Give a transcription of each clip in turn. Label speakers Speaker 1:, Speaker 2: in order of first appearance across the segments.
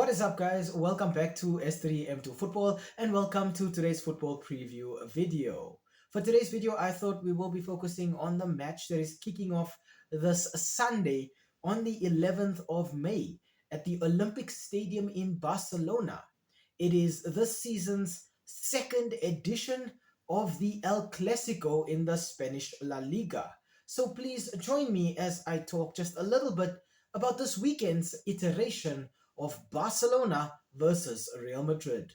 Speaker 1: What is up, guys? Welcome back to S3M2 Football and welcome to today's football preview video. For today's video, I thought we will be focusing on the match that is kicking off this Sunday on the 11th of May at the Olympic Stadium in Barcelona. It is this season's second edition of the El Clasico in the Spanish La Liga. So please join me as I talk just a little bit about this weekend's iteration of Barcelona versus Real Madrid.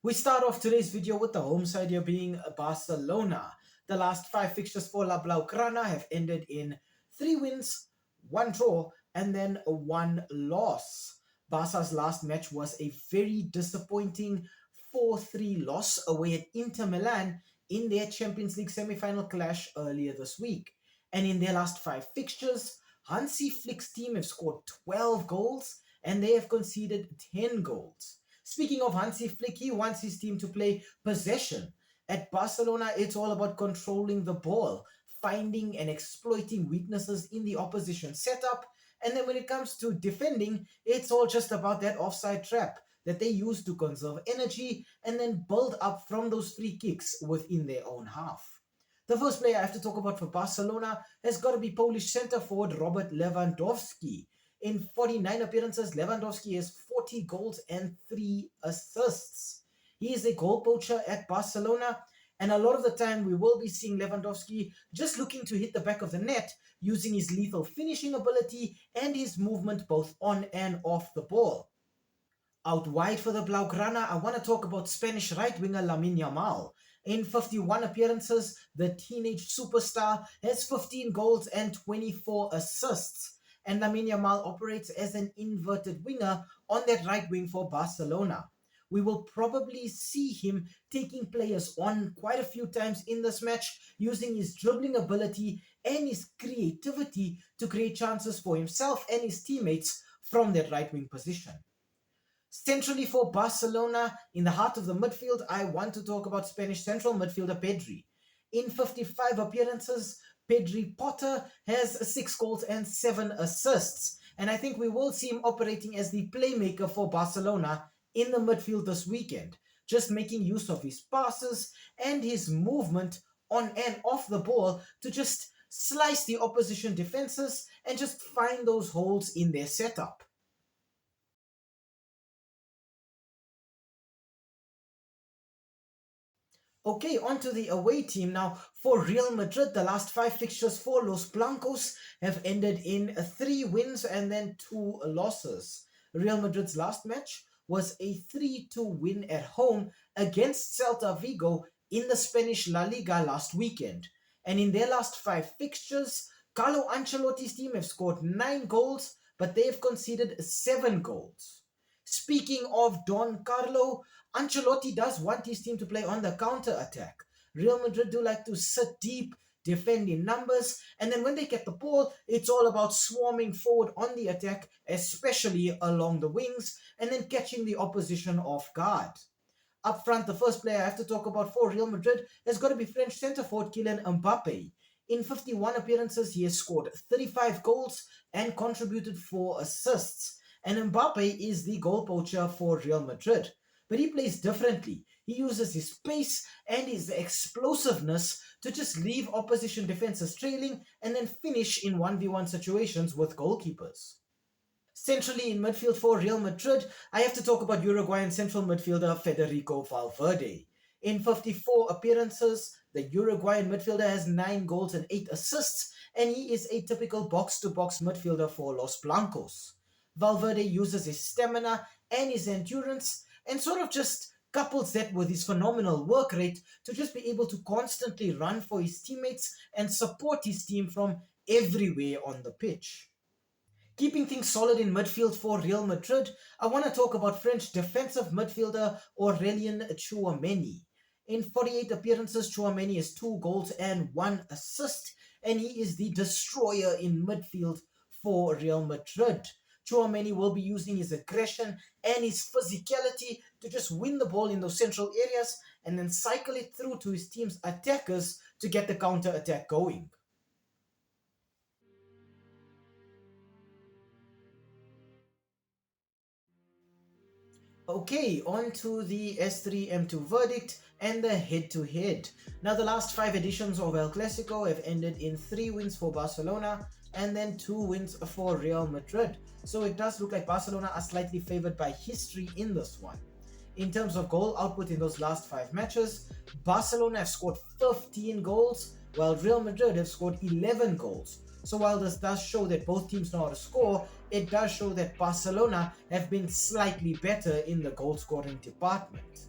Speaker 1: We start off today's video with the home side here being Barcelona. The last five fixtures for La Blaugrana have ended in 3 wins, 1 draw, and then one loss. Barca's last match was a very disappointing 4-3 loss away at Inter Milan in their Champions League semi-final clash earlier this week. And in their last five fixtures, Hansi Flick's team have scored 12 goals and they have conceded 10 goals. Speaking of Hansi Flick, he wants his team to play possession. At Barcelona, it's all about controlling the ball, finding and exploiting weaknesses in the opposition setup. And then when it comes to defending, it's all just about that offside trap that they use to conserve energy and then build up from those free kicks within their own half. The first player I have to talk about for Barcelona has got to be Polish centre forward Robert Lewandowski. In 49 appearances, Lewandowski has 40 goals and 3 assists. He is a goal poacher at Barcelona, and a lot of the time we will be seeing Lewandowski just looking to hit the back of the net using his lethal finishing ability and his movement both on and off the ball. Out wide for the Blaugrana, I want to talk about Spanish right winger Lamine Yamal. In 51 appearances, the teenage superstar has 15 goals and 24 assists. And Lamine Yamal operates as an inverted winger on that right wing for Barcelona. We will probably see him taking players on quite a few times in this match, using his dribbling ability and his creativity to create chances for himself and his teammates from that right wing position. Centrally for Barcelona, in the heart of the midfield, I want to talk about Spanish central midfielder Pedri. In 55 appearances, Pedri Potter has 6 goals and 7 assists. And I think we will see him operating as the playmaker for Barcelona in the midfield this weekend, just making use of his passes and his movement on and off the ball to just slice the opposition defenses and just find those holes in their setup. Okay, on to the away team now. For Real Madrid, the last five fixtures for Los Blancos have ended in 3 wins and then 2 losses. Real Madrid's last match was a 3-2 win at home against Celta Vigo in the Spanish La Liga last weekend. And in their last 5 fixtures, Carlo Ancelotti's team have scored 9 goals, but they have conceded 7 goals. Speaking of Don Carlo, Ancelotti does want his team to play on the counter-attack. Real Madrid do like to sit deep, defend in numbers, and then when they get the ball, it's all about swarming forward on the attack, especially along the wings, and then catching the opposition off guard. Up front, the first player I have to talk about for Real Madrid has got to be French centre-forward Kylian Mbappe. In 51 appearances, he has scored 35 goals and contributed 4 assists. And Mbappe is the goal poacher for Real Madrid. But he plays differently. He uses his pace and his explosiveness to just leave opposition defenses trailing and then finish in 1v1 situations with goalkeepers. Centrally in midfield for Real Madrid, I have to talk about Uruguayan central midfielder Federico Valverde. In 54 appearances, the Uruguayan midfielder has 9 goals and 8 assists, and he is a typical box-to-box midfielder for Los Blancos. Valverde uses his stamina and his endurance and sort of just couples that with his phenomenal work rate to just be able to constantly run for his teammates and support his team from everywhere on the pitch. Keeping things solid in midfield for Real Madrid, I want to talk about French defensive midfielder Aurélien Tchouameni. In 48 appearances, Tchouameni has 2 goals and 1 assist, and he is the destroyer in midfield for Real Madrid. Tchouameni will be using his aggression and his physicality to just win the ball in those central areas and then cycle it through to his team's attackers to get the counter-attack going. Okay, on to the S3M2 verdict and the head-to-head. Now, the last 5 editions of El Clasico have ended in 3 wins for Barcelona and then 2 wins for Real Madrid. So it does look like Barcelona are slightly favored by history in this one. In terms of goal output in those last 5 matches, Barcelona have scored 15 goals, while Real Madrid have scored 11 goals. So while this does show that both teams know how to score, it does show that Barcelona have been slightly better in the goal scoring department.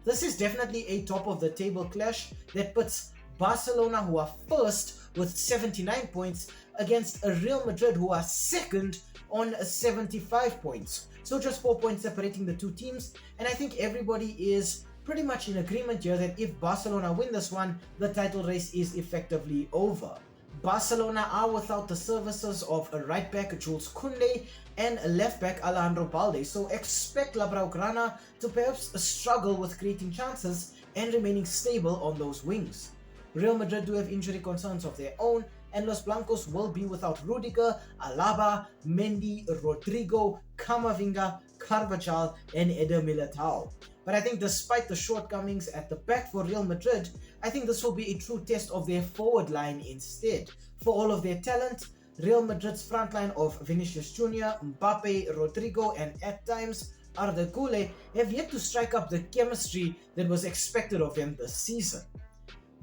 Speaker 1: This is definitely a top of the table clash that puts Barcelona, who are first with 79 points, against a Real Madrid who are second on 75 points. So just 4 points separating the two teams, and I think everybody is pretty much in agreement here that if Barcelona win this one, the title race is effectively over. Barcelona are without the services of a right back Jules Koundé and a left back Alejandro Balde, so expect La Blaugrana to perhaps struggle with creating chances and remaining stable on those wings. Real Madrid do have injury concerns of their own, and Los Blancos will be without Rudiger, Alaba, Mendy, Rodrigo, Camavinga, Carvajal, and Eder Militao. But I think despite the shortcomings at the back for Real Madrid, I think this will be a true test of their forward line instead. For all of their talent, Real Madrid's front line of Vinicius Jr., Mbappe, Rodrigo, and at times Arda Güler have yet to strike up the chemistry that was expected of them this season.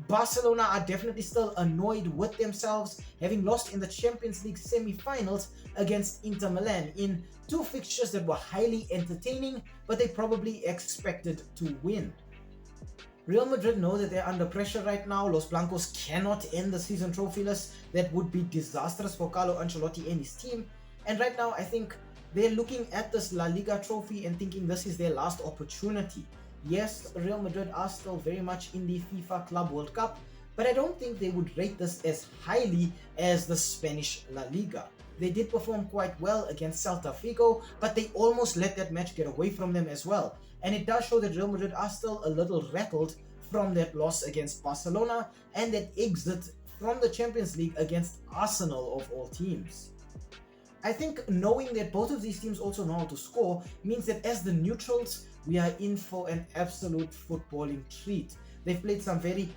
Speaker 1: Barcelona are definitely still annoyed with themselves, having lost in the Champions League semi-finals against Inter Milan in 2 fixtures that were highly entertaining, but they probably expected to win. Real Madrid know that they're under pressure right now. Los Blancos cannot end the season trophyless. That would be disastrous for Carlo Ancelotti and his team. And right now, I think they're looking at this La Liga trophy and thinking this is their last opportunity. Yes, Real Madrid are still very much in the FIFA Club World Cup, but I don't think they would rate this as highly as the Spanish La Liga. They did perform quite well against Celta Vigo, but they almost let that match get away from them as well. And it does show that Real Madrid are still a little rattled from that loss against Barcelona and that exit from the Champions League against Arsenal of all teams. I think knowing that both of these teams also know how to score means that as the neutrals, we are in for an absolute footballing treat. They've played some very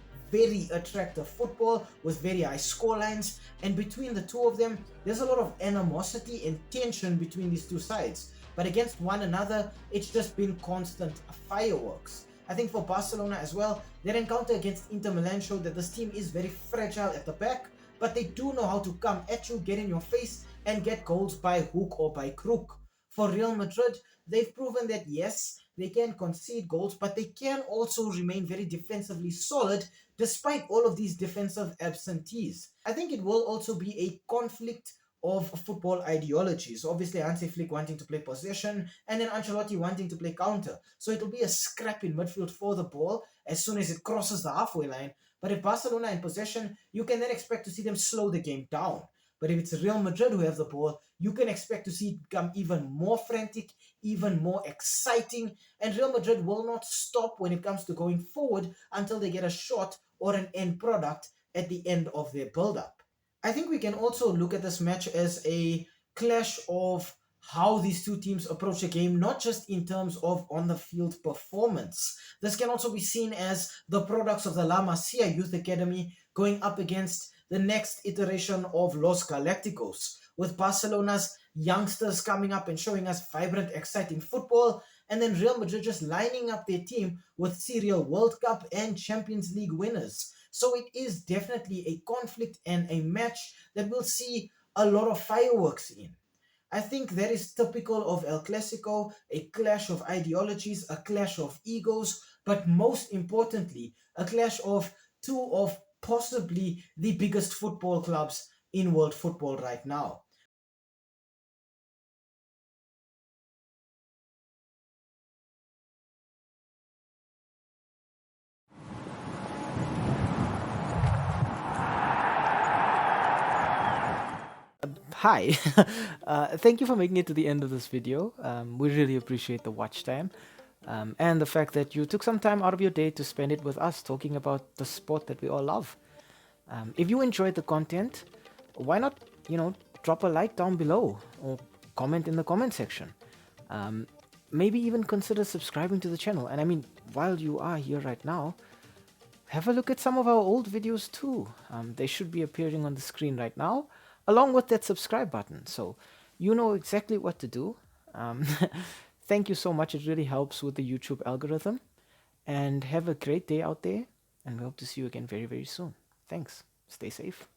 Speaker 1: attractive football with very high scorelines, and between the two of them, there's a lot of animosity and tension between these two sides. But against one another, it's just been constant fireworks. I think for Barcelona as well, their encounter against Inter Milan showed that this team is very fragile at the back, but they do know how to come at you, get in your face, and get goals by hook or by crook. For Real Madrid, they've proven that yes, they can concede goals, but they can also remain very defensively solid despite all of these defensive absentees. I think it will also be a conflict of football ideologies. Obviously, Hansi Flick wanting to play possession and then Ancelotti wanting to play counter. So it'll be a scrap in midfield for the ball as soon as it crosses the halfway line. But if Barcelona in possession, you can then expect to see them slow the game down. But if it's Real Madrid who have the ball, you can expect to see it become even more frantic, even more exciting, and Real Madrid will not stop when it comes to going forward until they get a shot or an end product at the end of their build-up. I think we can also look at this match as a clash of how these two teams approach the game, not just in terms of on-the-field performance. This can also be seen as the products of the La Masia Youth Academy going up against the next iteration of Los Galacticos, with Barcelona's youngsters coming up and showing us vibrant, exciting football, and then Real Madrid just lining up their team with serial World Cup and Champions League winners. So it is definitely a conflict and a match that we'll see a lot of fireworks in. I think that is typical of El Clasico, a clash of ideologies, a clash of egos, but most importantly, a clash of two of possibly the biggest football clubs in world football right now. Hi, thank you for making it to the end of this video. We really appreciate the watch time and the fact that you took some time out of your day to spend it with us talking about the sport that we all love. If you enjoyed the content, why not, drop a like down below or comment in the comment section. maybe even consider subscribing to the channel. And I mean, while you are here right now, have a look at some of our old videos too. They should be appearing on the screen right now, along with that subscribe button. So you know exactly what to do. Um, Thank you so much. It really helps with the YouTube algorithm. And have a great day out there. And we hope to see you again very, very soon. Thanks. Stay safe.